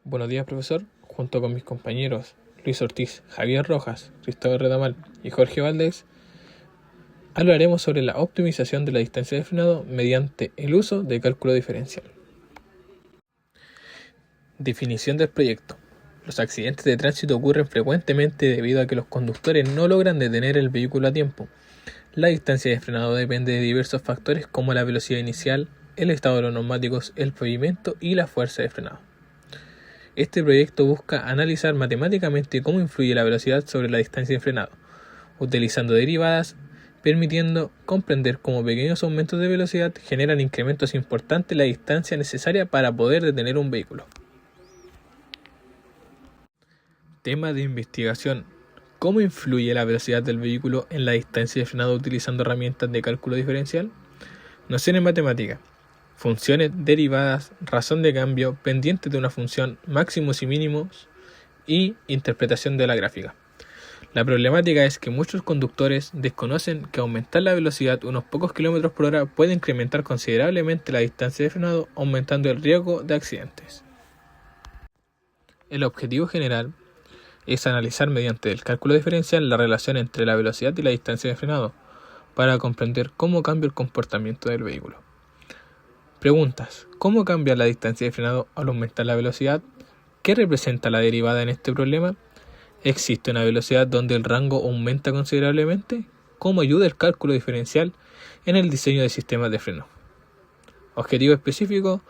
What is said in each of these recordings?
Buenos días, profesor. Junto con mis compañeros Luis Ortiz, Javier Rojas, Cristóbal Redamal y Jorge Valdés, hablaremos sobre la optimización de la distancia de frenado mediante el uso de cálculo diferencial. Definición del proyecto. Los accidentes de tránsito ocurren frecuentemente debido a que los conductores no logran detener el vehículo a tiempo. La distancia de frenado depende de diversos factores como la velocidad inicial, el estado de los neumáticos, el pavimento y la fuerza de frenado. Este proyecto busca analizar matemáticamente cómo influye la velocidad sobre la distancia de frenado, utilizando derivadas, permitiendo comprender cómo pequeños aumentos de velocidad generan incrementos importantes en la distancia necesaria para poder detener un vehículo. Tema de investigación: ¿cómo influye la velocidad del vehículo en la distancia de frenado utilizando herramientas de cálculo diferencial? Nociones matemáticas: funciones, derivadas, razón de cambio, pendientes de una función, máximos y mínimos y interpretación de la gráfica. La problemática es que muchos conductores desconocen que aumentar la velocidad unos pocos kilómetros por hora puede incrementar considerablemente la distancia de frenado, aumentando el riesgo de accidentes. El objetivo general es analizar mediante el cálculo diferencial la relación entre la velocidad y la distancia de frenado, para comprender cómo cambia el comportamiento del vehículo. Preguntas: ¿cómo cambia la distancia de frenado al aumentar la velocidad? ¿Qué representa la derivada en este problema? ¿Existe una velocidad donde el rango aumenta considerablemente? ¿Cómo ayuda el cálculo diferencial en el diseño de sistemas de freno? Objetivo específico: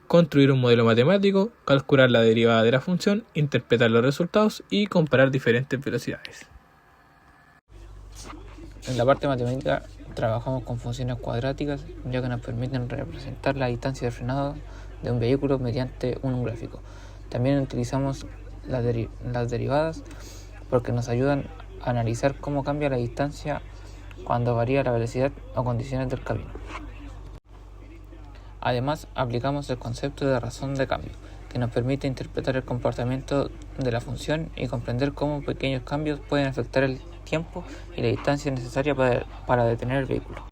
construir un modelo matemático, calcular la derivada de la función, interpretar los resultados y comparar diferentes velocidades. En la parte matemática trabajamos con funciones cuadráticas, ya que nos permiten representar la distancia de frenado de un vehículo mediante un gráfico. También utilizamos las derivadas porque nos ayudan a analizar cómo cambia la distancia cuando varía la velocidad o condiciones del camino. Además, aplicamos el concepto de razón de cambio, que nos permite interpretar el comportamiento de la función y comprender cómo pequeños cambios pueden afectar el tiempo y la distancia necesaria para detener el vehículo.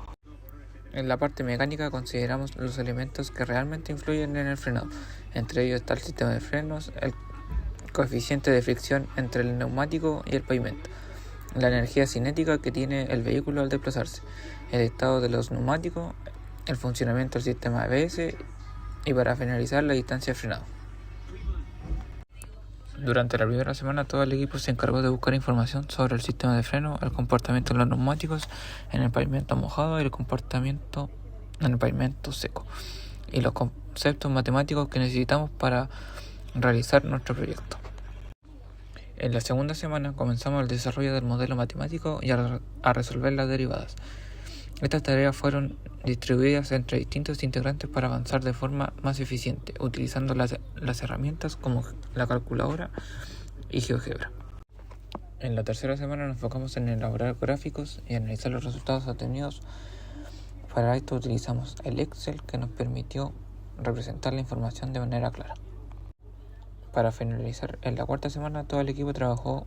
En la parte mecánica consideramos los elementos que realmente influyen en el frenado. Entre ellos está el sistema de frenos, el coeficiente de fricción entre el neumático y el pavimento, la energía cinética que tiene el vehículo al desplazarse, el estado de los neumáticos, el funcionamiento del sistema ABS y, para finalizar, la distancia de frenado. Durante la primera semana todo el equipo se encargó de buscar información sobre el sistema de freno, el comportamiento de los neumáticos en el pavimento mojado y el comportamiento en el pavimento seco, y los conceptos matemáticos que necesitamos para realizar nuestro proyecto. En la segunda semana comenzamos el desarrollo del modelo matemático y a resolver las derivadas. Estas tareas fueron distribuidas entre distintos integrantes para avanzar de forma más eficiente, utilizando las herramientas como la calculadora y GeoGebra. En la tercera semana nos enfocamos en elaborar gráficos y analizar los resultados obtenidos. Para esto utilizamos el Excel, que nos permitió representar la información de manera clara. Para finalizar, en la cuarta semana todo el equipo trabajó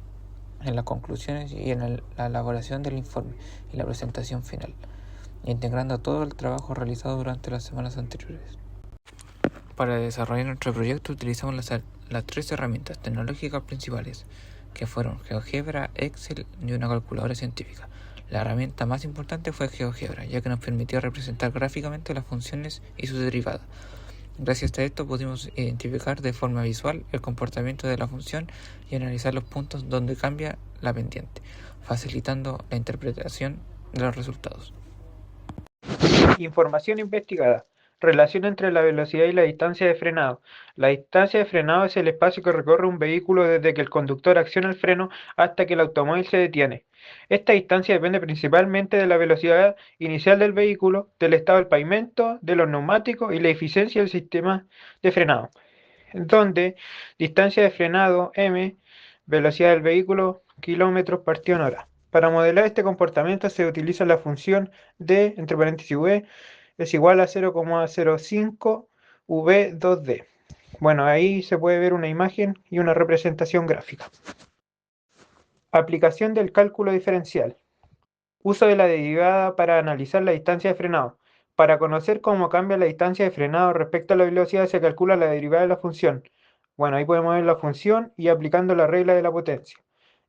en las conclusiones y en la elaboración del informe y la presentación final, integrando todo el trabajo realizado durante las semanas anteriores. Para desarrollar nuestro proyecto utilizamos las tres herramientas tecnológicas principales, que fueron GeoGebra, Excel y una calculadora científica. La herramienta más importante fue GeoGebra, ya que nos permitió representar gráficamente las funciones y sus derivadas. Gracias a esto pudimos identificar de forma visual el comportamiento de la función y analizar los puntos donde cambia la pendiente, facilitando la interpretación de los resultados. Información investigada. Relación entre la velocidad y la distancia de frenado. La distancia de frenado es el espacio que recorre un vehículo desde que el conductor acciona el freno hasta que el automóvil se detiene. Esta distancia depende principalmente de la velocidad inicial del vehículo, del estado del pavimento, de los neumáticos y la eficiencia del sistema de frenado. Donde distancia de frenado m, velocidad del vehículo, kilómetros partido en hora. Para modelar este comportamiento se utiliza la función d, entre paréntesis v, es igual a 0,05 v2d. Bueno, ahí se puede ver una imagen y una representación gráfica. Aplicación del cálculo diferencial. Uso de la derivada para analizar la distancia de frenado. Para conocer cómo cambia la distancia de frenado respecto a la velocidad se calcula la derivada de la función. Bueno, ahí podemos ver la función y aplicando la regla de la potencia.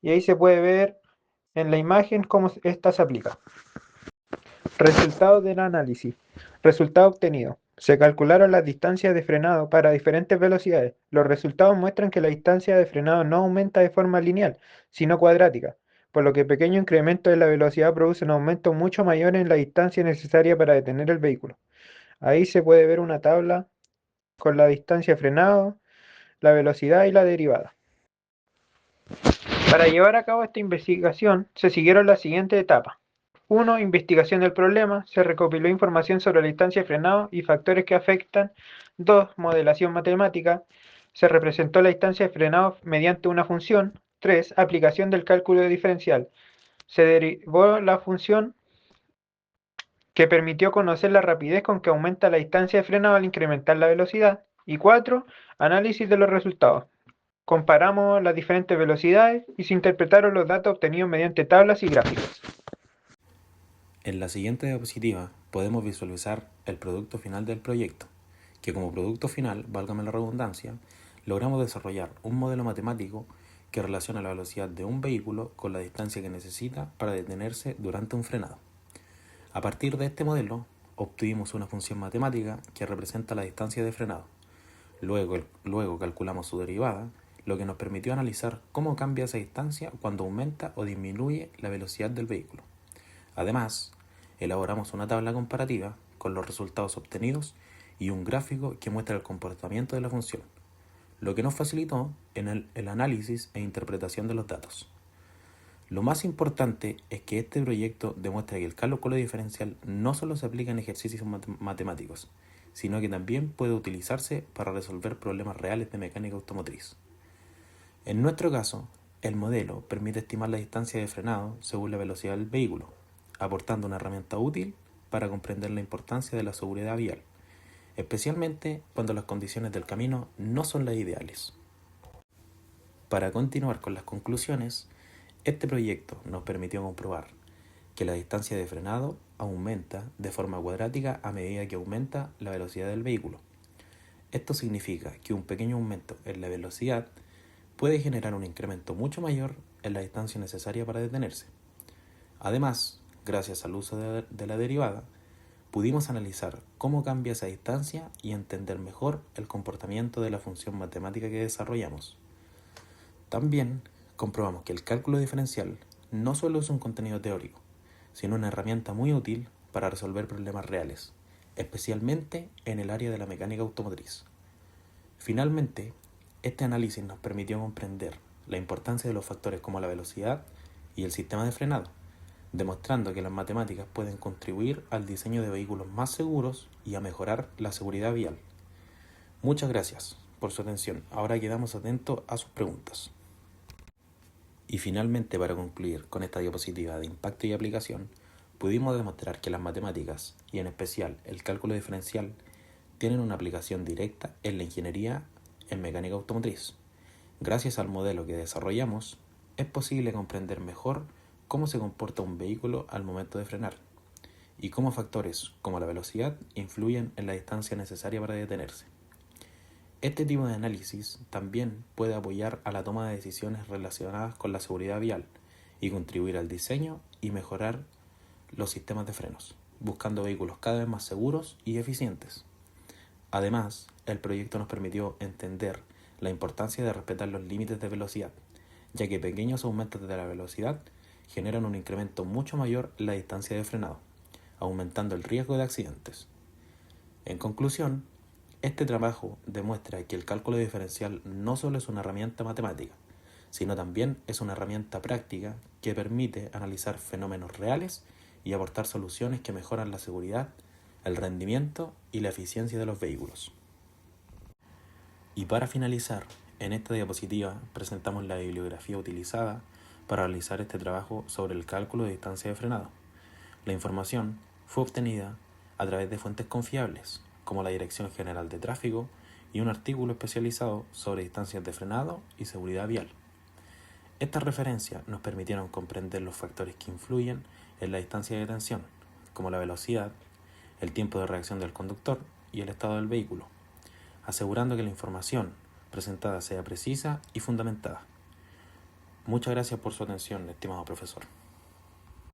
Y ahí se puede ver en la imagen cómo esta se aplica. Resultados del análisis. Resultado obtenido. Se calcularon las distancias de frenado para diferentes velocidades. Los resultados muestran que la distancia de frenado no aumenta de forma lineal, sino cuadrática, por lo que pequeño incremento de la velocidad produce un aumento mucho mayor en la distancia necesaria para detener el vehículo. Ahí se puede ver una tabla con la distancia de frenado, la velocidad y la derivada. Para llevar a cabo esta investigación se siguieron las siguientes etapas. 1. Investigación del problema. Se recopiló información sobre la distancia de frenado y factores que afectan. 2. Modelación matemática. Se representó la distancia de frenado mediante una función. 3. Aplicación del cálculo diferencial. Se derivó la función que permitió conocer la rapidez con que aumenta la distancia de frenado al incrementar la velocidad. Y 4. Análisis de los resultados. Comparamos las diferentes velocidades y se interpretaron los datos obtenidos mediante tablas y gráficos. En la siguiente diapositiva podemos visualizar el producto final del proyecto, que como producto final, válgame la redundancia, logramos desarrollar un modelo matemático que relaciona la velocidad de un vehículo con la distancia que necesita para detenerse durante un frenado. A partir de este modelo, obtuvimos una función matemática que representa la distancia de frenado. Luego calculamos su derivada, lo que nos permitió analizar cómo cambia esa distancia cuando aumenta o disminuye la velocidad del vehículo. Además, elaboramos una tabla comparativa con los resultados obtenidos y un gráfico que muestra el comportamiento de la función, lo que nos facilitó en el análisis e interpretación de los datos. Lo más importante es que este proyecto demuestra que el cálculo diferencial no solo se aplica en ejercicios matemáticos, sino que también puede utilizarse para resolver problemas reales de mecánica automotriz. En nuestro caso, el modelo permite estimar la distancia de frenado según la velocidad del vehículo, aportando una herramienta útil para comprender la importancia de la seguridad vial, especialmente cuando las condiciones del camino no son las ideales. Para continuar con las conclusiones, este proyecto nos permitió comprobar que la distancia de frenado aumenta de forma cuadrática a medida que aumenta la velocidad del vehículo. Esto significa que un pequeño aumento en la velocidad puede generar un incremento mucho mayor en la distancia necesaria para detenerse. Además, gracias al uso de la derivada, pudimos analizar cómo cambia esa distancia y entender mejor el comportamiento de la función matemática que desarrollamos. También comprobamos que el cálculo diferencial no solo es un contenido teórico, sino una herramienta muy útil para resolver problemas reales, especialmente en el área de la mecánica automotriz. Finalmente, este análisis nos permitió comprender la importancia de los factores como la velocidad y el sistema de frenado, demostrando que las matemáticas pueden contribuir al diseño de vehículos más seguros y a mejorar la seguridad vial. Muchas gracias por su atención. Ahora quedamos atentos a sus preguntas. Y finalmente, para concluir con esta diapositiva de impacto y aplicación, pudimos demostrar que las matemáticas, y en especial el cálculo diferencial, tienen una aplicación directa en la ingeniería en mecánica automotriz. Gracias al modelo que desarrollamos, es posible comprender mejor cómo se comporta un vehículo al momento de frenar y cómo factores como la velocidad influyen en la distancia necesaria para detenerse. Este tipo de análisis también puede apoyar a la toma de decisiones relacionadas con la seguridad vial y contribuir al diseño y mejorar los sistemas de frenos, buscando vehículos cada vez más seguros y eficientes. Además, el proyecto nos permitió entender la importancia de respetar los límites de velocidad, ya que pequeños aumentos de la velocidad generan un incremento mucho mayor en la distancia de frenado, aumentando el riesgo de accidentes. En conclusión, este trabajo demuestra que el cálculo diferencial no solo es una herramienta matemática, sino también es una herramienta práctica que permite analizar fenómenos reales y aportar soluciones que mejoran la seguridad, el rendimiento y la eficiencia de los vehículos. Y para finalizar, en esta diapositiva presentamos la bibliografía utilizada para realizar este trabajo sobre el cálculo de distancia de frenado. La información fue obtenida a través de fuentes confiables, como la Dirección General de Tráfico y un artículo especializado sobre distancias de frenado y seguridad vial. Estas referencias nos permitieron comprender los factores que influyen en la distancia de detención, como la velocidad, el tiempo de reacción del conductor y el estado del vehículo, asegurando que la información presentada sea precisa y fundamentada. Muchas gracias por su atención, estimado profesor.